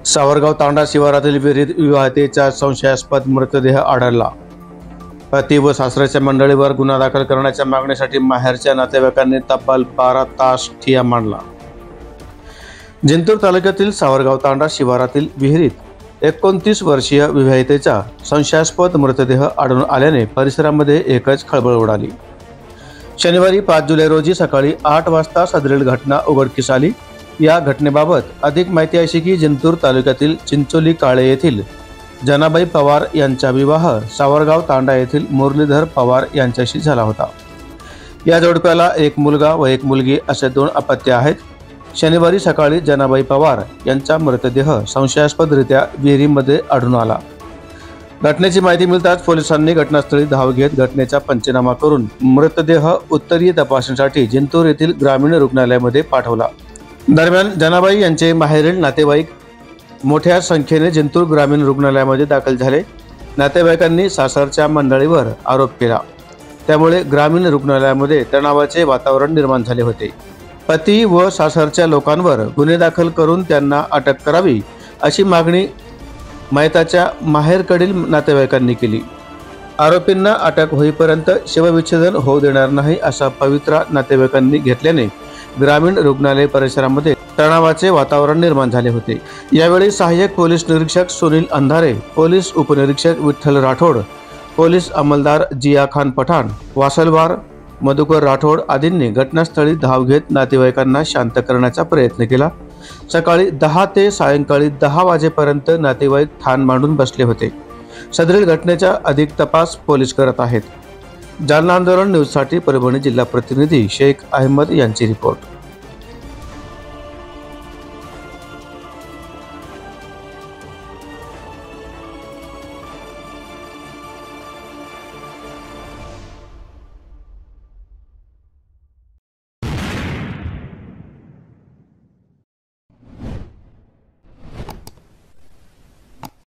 सावरगाव तांडा शिवारातील विहिरीत विवाहितेचा संशयास्पद मृतदेह आढळला। पती व सासऱ्याच्या मंडळीवर गुन्हा दाखल करण्याच्या मागणीसाठी माहेरच्या नातेवाईकांनी तब्बल 12 तास ठिय्या मांडला। जिंतूर तालुक्यातील सावरगाव तांडा शिवारातील विहिरीत 29 वर्षीय विवाहितेचा संशयास्पद मृतदेह आढळून आल्याने परिसरामध्ये एकच खळबळ उडाली। शनिवारी 5 जुलै रोजी सकाळी 8 वाजता सदरील घटना उघडकीस आली। या घटनेबाबत अधिक माहिती अशी की जिंतूर तालुक्यातील चिंचोली काळे येथील जनाबाई पवार यांचा विवाह सावरगाव तांडा येथील मुरलीधर पवार यांच्याशी झाला होता। या जोडप्याला एक मुलगा व एक मुलगी असे 2 अपत्य आहेत। शनिवारी सकाळी जनाबाई पवार यांचा मृतदेह संशयास्पदरित्या विहिरीमध्ये आढळून आला। घटनेची माहिती मिळताच पोलिसांनी घटनास्थळी धाव घेत घटनेचा पंचनामा करून मृतदेह उत्तरीय तपासणीसाठी जिंतूर येथील ग्रामीण रुग्णालयामध्ये पाठवला। दरम्यान जनाबाई यांचे माहेरील नातेवाईक मोठ्या संख्येने जिंतूर ग्रामीण रुग्णालयामध्ये दाखल झाले। नातेवाईकांनी सासरच्या मंडळीवर आरोप केला, त्यामुळे ग्रामीण रुग्णालयामध्ये तणावाचे वातावरण निर्माण झाले होते। पती व सासरच्या लोकांवर गुन्हे दाखल करून त्यांना अटक करावी अशी मागणी मयताच्या माहेरकडील नातेवाईकांनी केली। आरोपींना अटक होईपर्यंत शवविच्छेदन होऊ देणार नाही असा पवित्रा नातेवाईकांनी घेतल्याने ग्रामीण रुग्णालय परिसरामध्ये तणावाचे वातावरण निर्माण झाले होते। यावेळी सहाय्यक पोलीस निरीक्षक सुनील अंधारे, पोलीस उपनिरीक्षक विठ्ठल राठोड, पोलीस अंमलदार जिया खान पठाण, वासलवार मधुकर राठोड आदींनी घटनास्थळी धाव घेत नातेवाईकांना शांत करण्याचा प्रयत्न केला। सकाळी 10 ते सायंकाळी 10 वाजेपर्यंत नातेवाईक ठाण मांडून बसले होते। सदरील घटनेचा अधिक तपास पोलीस करत आहेत। जालना आंदोलन न्यूजसाठी परभणी जिल्हा प्रतिनिधी शेख अहमद यांची रिपोर्ट।